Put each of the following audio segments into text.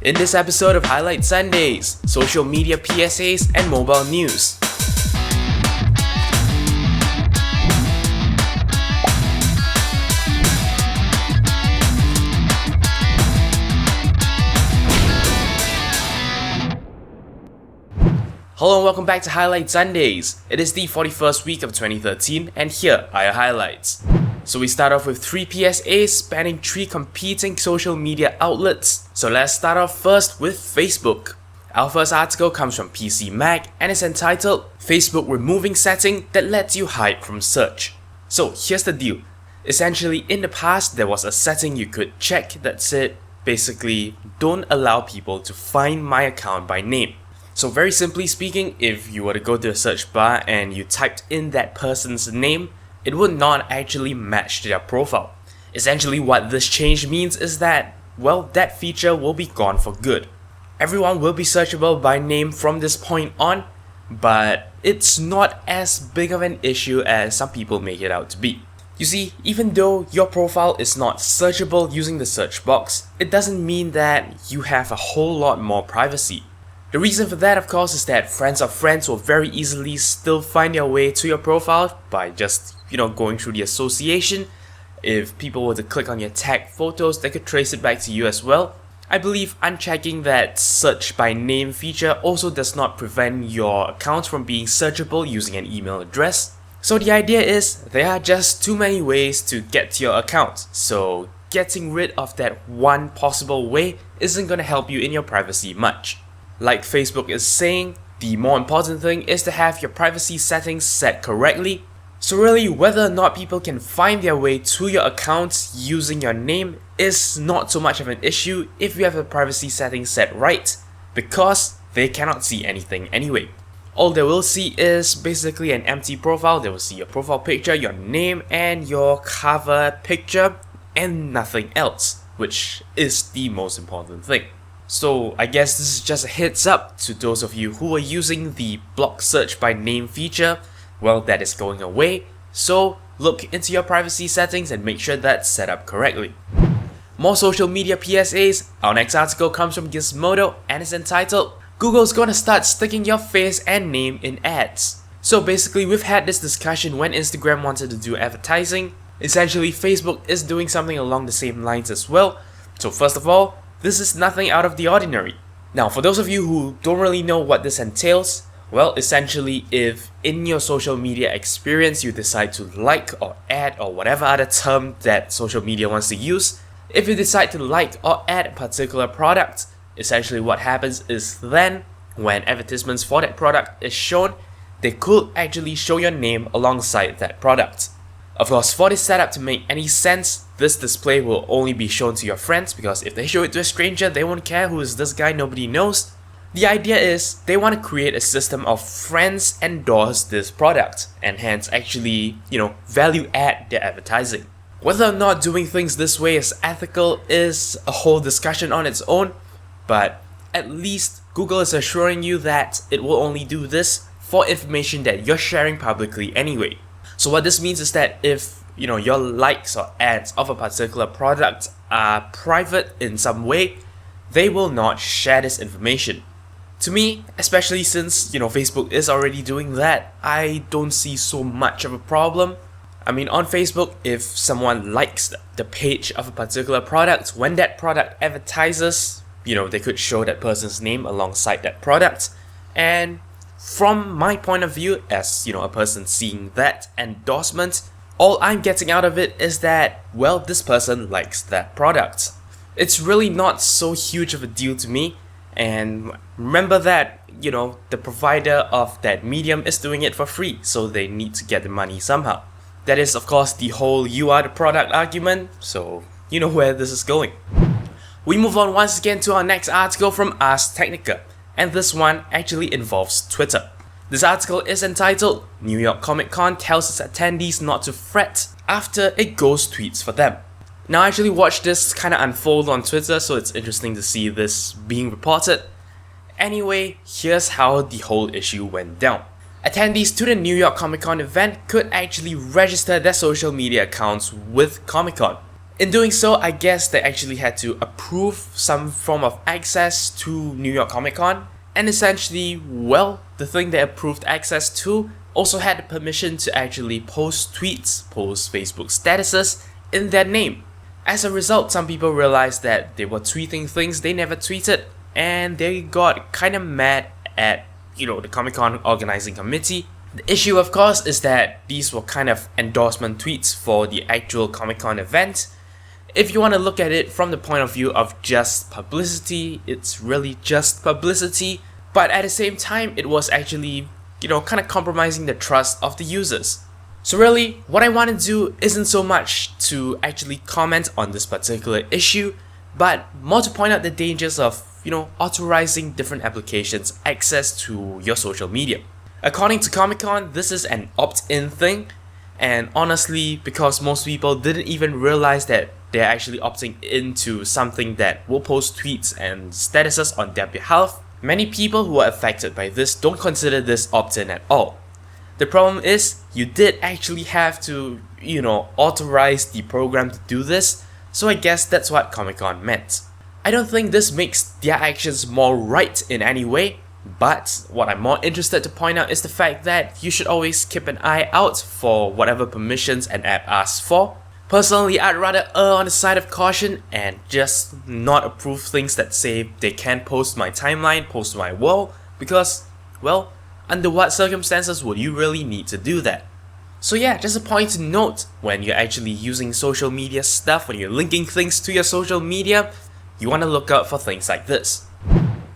In this episode of Highlight Sundays, social media PSAs and mobile news. Hello and welcome back to Highlight Sundays. It is the 41st week of 2013 and here are your highlights. So we start off with 3 PSAs spanning 3 competing social media outlets. So let's start off first with Facebook. Our first article comes from PC Mag and is entitled Facebook Removing Setting That Lets You Hide from Search. So here's the deal. Essentially in the past there was a setting you could check that said basically don't allow people to find my account by name. So very simply speaking, if you were to go to a search bar and you typed in that person's name, it would not actually match their profile. Essentially what this change means is that, well, that feature will be gone for good. Everyone will be searchable by name from this point on, but it's not as big of an issue as some people make it out to be. You see, even though your profile is not searchable using the search box, it doesn't mean that you have a whole lot more privacy. The reason for that, of course, is that friends of friends will very easily still find their way to your profile by just, going through the association. If people were to click on your tagged photos, they could trace it back to you as well. I believe unchecking that search by name feature also does not prevent your account from being searchable using an email address. So the idea is there are just too many ways to get to your account. So getting rid of that one possible way isn't going to help you in your privacy much. Like Facebook is saying, the more important thing is to have your privacy settings set correctly. So really, whether or not people can find their way to your accounts using your name is not so much of an issue if you have the privacy settings set right, because they cannot see anything anyway. All they will see is basically an empty profile. They will see your profile picture, your name, and your cover picture, and nothing else, which is the most important thing. So I guess this is just a heads up to those of you who are using the block search by name feature. Well, that is going away, so look into your privacy settings and make sure that's set up correctly. More social media PSAs. Our next article comes from Gizmodo and is entitled Google's gonna start sticking your face and name in ads. So basically we've had this discussion when Instagram wanted to do advertising. Essentially Facebook is doing something along the same lines as well. So first of all, this is nothing out of the ordinary. Now, for those of you who don't really know what this entails, well, essentially, if in your social media experience you decide to like or add or whatever other term that social media wants to use, if you decide to like or add a particular product, essentially what happens is then, when advertisements for that product is shown, they could actually show your name alongside that product. Of course, for this setup to make any sense, this display will only be shown to your friends because if they show it to a stranger, they won't care who is this guy, nobody knows. The idea is they want to create a system of friends endorse this product and hence actually, value add their advertising. Whether or not doing things this way is ethical is a whole discussion on its own, but at least Google is assuring you that it will only do this for information that you're sharing publicly anyway. So what this means is that if your likes or ads of a particular product are private in some way, they will not share this information. To me, especially since Facebook is already doing that, I don't see so much of a problem. I mean, on Facebook, if someone likes the page of a particular product, when that product advertises, they could show that person's name alongside that product. And from my point of view, as a person seeing that endorsement, all I'm getting out of it is that, well, this person likes that product. It's really not so huge of a deal to me, and remember that, the provider of that medium is doing it for free, so they need to get the money somehow. That is, of course, the whole you are the product argument, so you know where this is going. We move on once again to our next article from Ars Technica. And this one actually involves Twitter. This article is entitled New York Comic Con tells its attendees not to fret after it ghost tweets for them. Now I actually watched this kind of unfold on Twitter, so it's interesting to see this being reported. Anyway, here's how the whole issue went down. Attendees to the New York Comic Con event could actually register their social media accounts with Comic Con. In doing so, I guess they actually had to approve some form of access to New York Comic Con, and essentially, well, the thing they approved access to also had the permission to actually post tweets, post Facebook statuses in their name. As a result, some people realized that they were tweeting things they never tweeted, and they got kinda mad at, the Comic Con organizing committee. The issue, of course, is that these were kind of endorsement tweets for the actual Comic Con event. If you want to look at it from the point of view of just publicity, it's really just publicity, but at the same time, it was actually, kind of compromising the trust of the users. So really, what I want to do isn't so much to actually comment on this particular issue, but more to point out the dangers of, authorizing different applications access to your social media. According to Comic-Con, this is an opt-in thing, and honestly, because most people didn't even realize that they're actually opting into something that will post tweets and statuses on their behalf, many people who are affected by this don't consider this opt-in at all. The problem is, you did actually have to, authorize the program to do this, so I guess that's what Comic-Con meant. I don't think this makes their actions more right in any way, but what I'm more interested to point out is the fact that you should always keep an eye out for whatever permissions an app asks for. Personally, I'd rather err on the side of caution and just not approve things that say they can't post my timeline, post my wall, because, well, under what circumstances would you really need to do that? So yeah, just a point to note, when you're actually using social media stuff, when you're linking things to your social media, you want to look out for things like this.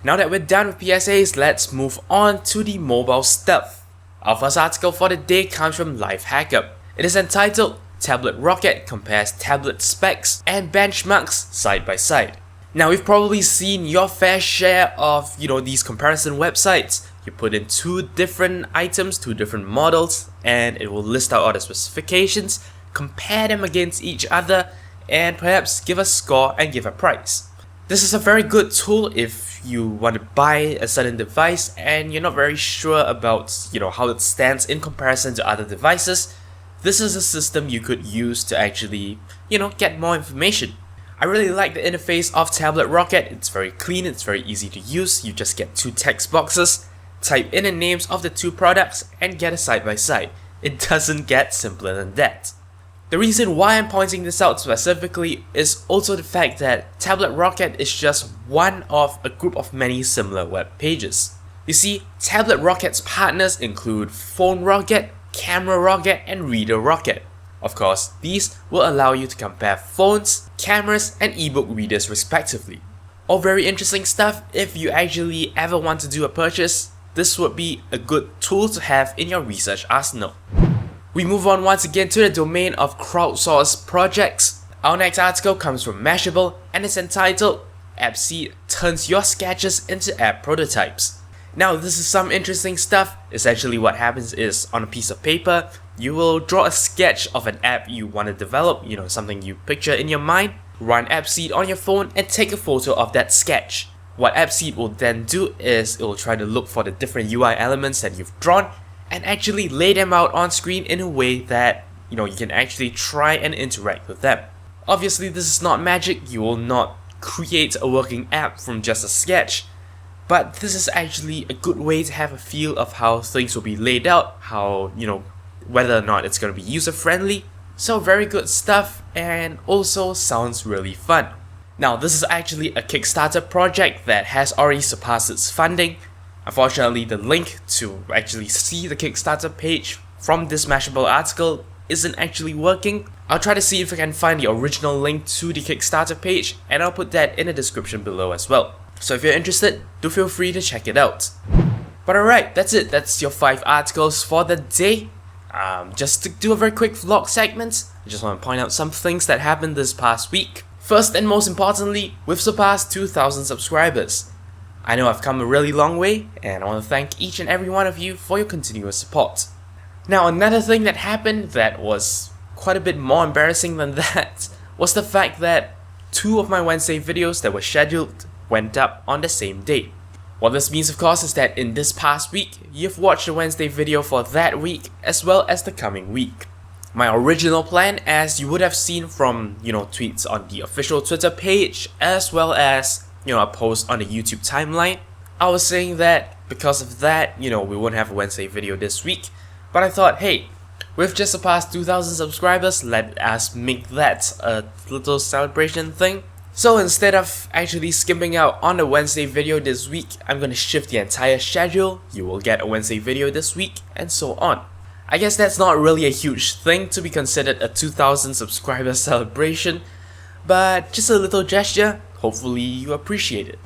Now that we're done with PSAs, let's move on to the mobile stuff. Our first article for the day comes from Lifehacker. It is entitled TabletRocket compares tablet specs and benchmarks side by side. Now, we've probably seen your fair share of, these comparison websites. You put in two different items, two different models, and it will list out all the specifications, compare them against each other, and perhaps give a score and give a price. This is a very good tool if you want to buy a certain device and you're not very sure about, how it stands in comparison to other devices. This is a system you could use to actually, get more information. I really like the interface of TabletRocket. It's very clean, it's very easy to use. You just get two text boxes, type in the names of the two products, and get a side by side. It doesn't get simpler than that. The reason why I'm pointing this out specifically is also the fact that TabletRocket is just one of a group of many similar web pages. You see, TabletRocket's partners include PhoneRocket, CameraRocket, and ReaderRocket. Of course, these will allow you to compare phones, cameras, and ebook readers respectively. All very interesting stuff. If you actually ever want to do a purchase, this would be a good tool to have in your research arsenal. We move on once again to the domain of crowdsourced projects. Our next article comes from Mashable and is entitled AppSeed Turns Your Sketches into App Prototypes. Now, this is some interesting stuff. Essentially what happens is, on a piece of paper, you will draw a sketch of an app you want to develop, something you picture in your mind, run AppSeed on your phone and take a photo of that sketch. What AppSeed will then do is it will try to look for the different UI elements that you've drawn and actually lay them out on screen in a way that, you can actually try and interact with them. Obviously, this is not magic. You will not create a working app from just a sketch. But this is actually a good way to have a feel of how things will be laid out, how, whether or not it's going to be user-friendly. So very good stuff, and also sounds really fun. Now, this is actually a Kickstarter project that has already surpassed its funding. Unfortunately, the link to actually see the Kickstarter page from this Mashable article isn't actually working. I'll try to see if I can find the original link to the Kickstarter page, and I'll put that in the description below as well. So if you're interested, do feel free to check it out. But alright, that's it. That's your 5 articles for the day. Just to do a very quick vlog segment, I just want to point out some things that happened this past week. First and most importantly, we've surpassed 2,000 subscribers. I know I've come a really long way, and I want to thank each and every one of you for your continuous support. Now, another thing that happened that was quite a bit more embarrassing than that was the fact that 2 of my Wednesday videos that were scheduled went up on the same day. What this means, of course, is that in this past week, you've watched the Wednesday video for that week as well as the coming week. My original plan, as you would have seen from, tweets on the official Twitter page, as well as, a post on the YouTube timeline, I was saying that because of that, we wouldn't have a Wednesday video this week. But I thought, hey, we've just surpassed 2,000 subscribers, let us make that a little celebration thing. So instead of actually skipping out on the Wednesday video this week, I'm gonna shift the entire schedule. You will get a Wednesday video this week, and so on. I guess that's not really a huge thing to be considered a 2,000 subscriber celebration, but just a little gesture. Hopefully you appreciate it.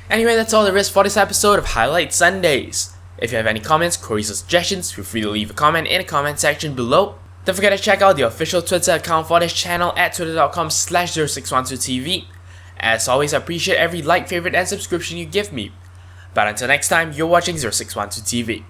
Anyway, that's all there is for this episode of Highlight Sundays. If you have any comments, queries, or suggestions, feel free to leave a comment in the comment section below. Don't forget to check out the official Twitter account for this channel at twitter.com/0612tv. As always, I appreciate every like, favorite, and subscription you give me. But until next time, you're watching 0612TV.